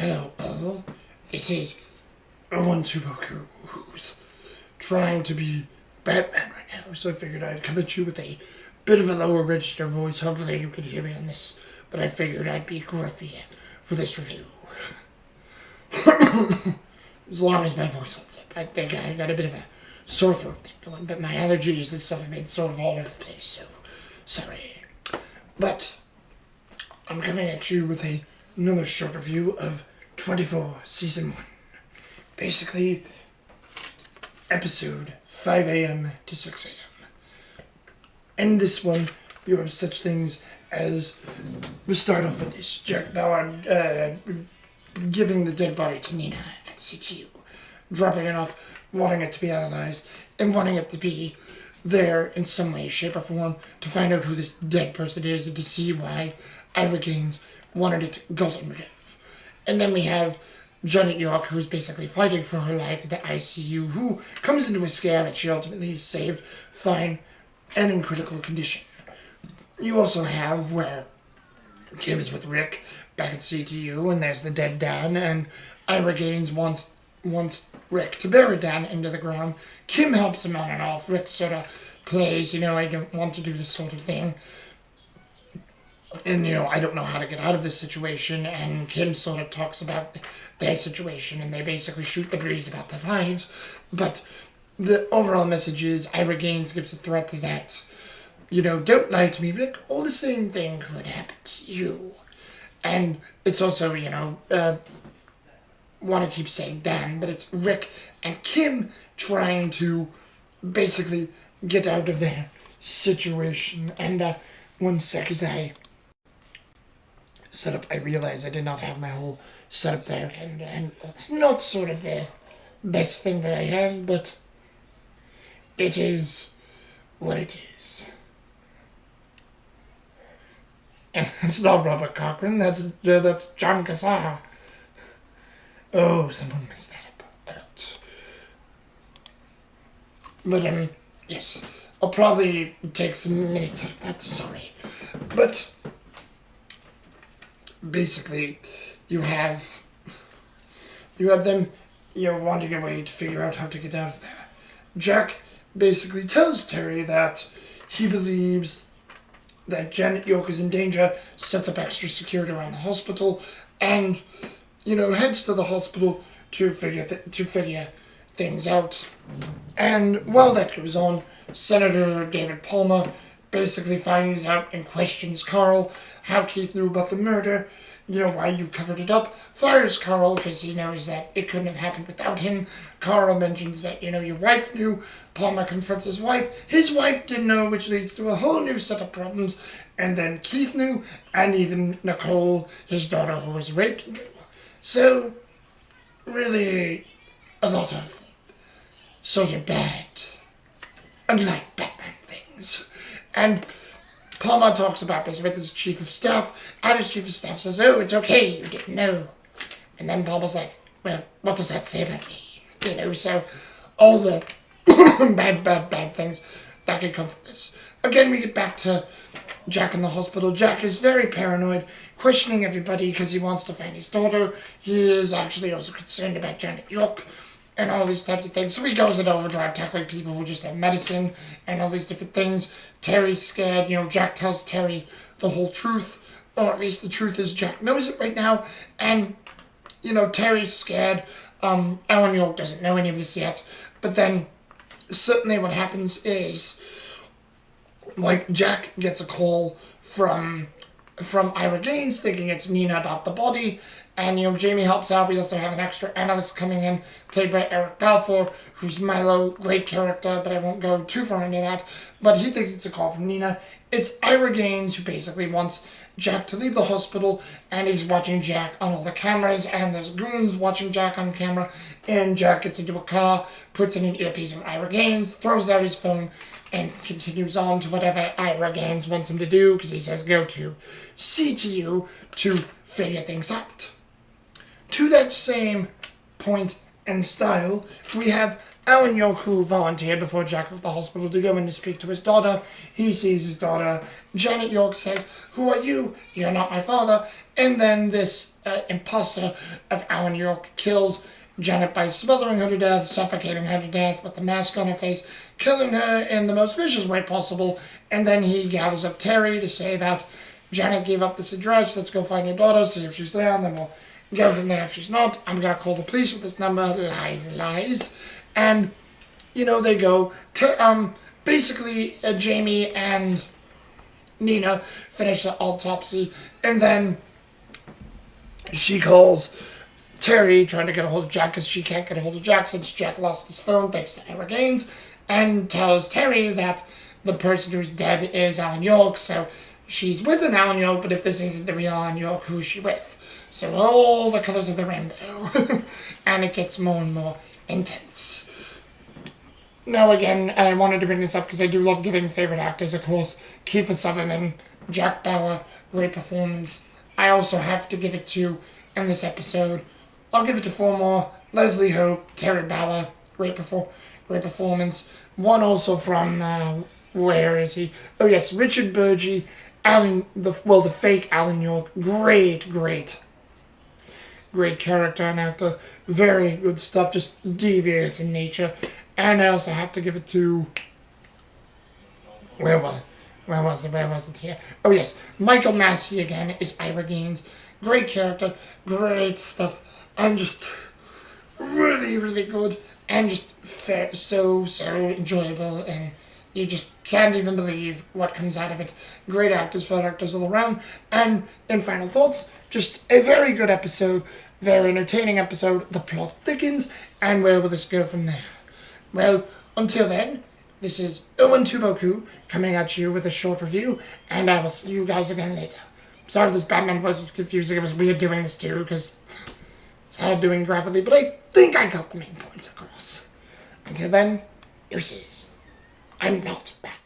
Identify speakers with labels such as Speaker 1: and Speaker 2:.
Speaker 1: Hello, all. This is Owen Tuboku, who's trying to be Batman right now, so I figured I'd come at you with a bit of a lower register voice. Hopefully you could hear me on this, but I figured I'd be gruffy for this review. As long as my voice holds up. I think I got a bit of a sore throat thing going, but my allergies and stuff have been sort of all over the place, so sorry. But I'm coming at you with another short review of 24 Season 1. Basically, episode 5 a.m. to 6 a.m. In this one, you have such things as, we start off with this, Jack Bauer giving the dead body to Nina at CTU, dropping it off, wanting it to be analyzed, and wanting it to be there in some way, shape, or form to find out who this dead person is and to see why Ira Gaines wanted it gotten rid of. And then we have Janet York, who's basically fighting for her life at the ICU, who comes into a scare that she ultimately is saved, fine, and in critical condition. You also have where Kim is with Rick back at CTU, and there's the dead Dan, and Ira Gaines wants Rick to bury Dan into the ground. Kim helps him on and off. Rick sort of plays, I don't want to do this sort of thing. And, I don't know how to get out of this situation. And Kim sort of talks about their situation, and they basically shoot the breeze about their lives. But the overall message is Ira Gaines gives a threat to that, don't lie to me, Rick. All the same thing could happen to you. And it's also, want to keep saying Dan, but it's Rick and Kim trying to basically get out of their situation. And one sec, as I set up, I realized I did not have my whole setup there, and it's not sort of the best thing that I have, but it is what it is. And it's not Robert Cochran, that's John Cassar. Oh, someone messed that up. I don't. But, yes, I'll probably take some minutes out of that, sorry. But basically, you have them, wanting a way to figure out how to get out of there. Jack basically tells Terry that he believes that Janet York is in danger, sets up extra security around the hospital, and, heads to the hospital to figure things out. And while that goes on, Senator David Palmer basically finds out and questions Carl, how Keith knew about the murder, why you covered it up, fires Carl because he knows that it couldn't have happened without him. Carl mentions that, your wife knew. Palmer confronts his wife didn't know, which leads to a whole new set of problems. And then Keith knew, and even Nicole, his daughter who was raped, knew. So, really, a lot of sort of bad, unlike Batman things. And Palmer talks about this with his chief of staff, and his chief of staff says, "Oh, it's okay, you didn't know." And then Palmer's like, "Well, what does that say about me?" So all the bad things that could come from this. Again, we get back to Jack in the hospital. Jack is very paranoid, questioning everybody because he wants to find his daughter. He is actually also concerned about Janet York and all these types of things. So he goes into overdrive, tackling people who just have medicine and all these different things. Terry's scared. Jack tells Terry the whole truth, or at least the truth is Jack knows it right now. And, Terry's scared. Alan York doesn't know any of this yet. But then, certainly what happens is, Jack gets a call from Ira Gaines, thinking it's Nina about the body. And, Jamie helps out. We also have an extra analyst coming in, played by Eric Balfour, who's Milo, great character, but I won't go too far into that. But he thinks it's a call from Nina. It's Ira Gaines who basically wants Jack to leave the hospital, and he's watching Jack on all the cameras, and there's goons watching Jack on camera, and Jack gets into a car, puts in an earpiece of Ira Gaines, throws out his phone, and continues on to whatever Ira Gaines wants him to do, because he says go to CTU to figure things out. To that same point and style, we have Alan York, who volunteered before Jack left the hospital to go in to speak to his daughter, he sees his daughter. Janet York says, "Who are you? You're not my father." And then this imposter of Alan York kills Janet by smothering her to death, suffocating her to death with the mask on her face, killing her in the most vicious way possible. And then he gathers up Terry to say that Janet gave up this address. Let's go find your daughter, see if she's there, and then we'll go from there. If she's not, I'm going to call the police with this number. Lies, lies. And, they go. Basically, Jamie and Nina finish the autopsy, and then she calls Terry, trying to get a hold of Jack because she can't get a hold of Jack since Jack lost his phone thanks to Ira Gaines, and tells Terry that the person who's dead is Alan York, so she's with an Alan York, but if this isn't the real Alan York, who's she with? So all the colors of the rainbow. And it gets more and more intense. Now again, I wanted to bring this up because I do love giving favorite actors, of course. Kiefer Sutherland, Jack Bauer, great performance. I also have to give it to, in this episode, I'll give it to 4 more. Leslie Hope, Terry Bauer, great performance. One also from, where is he? Oh yes, Richard Burgi, the fake Alan York. Great character and actor. Very good stuff, just devious in nature. And I also have to give it to... Where was it here? Oh yes, Michael Massey again is Ira Gaines. Great character, great stuff, and just really good, and just so enjoyable, and you just can't even believe what comes out of it. Great actors, fun actors all around, and in final thoughts, just a very good episode, very entertaining episode. The plot thickens, and where will this go from there? Well, until then, this is Owen Tuboku coming at you with a short review, and I will see you guys again later. Sorry if this Batman voice was confusing. It was weird doing this too, because it's hard doing graphically, but I think I got the main points across. Until then, deuces. I'm not Batman.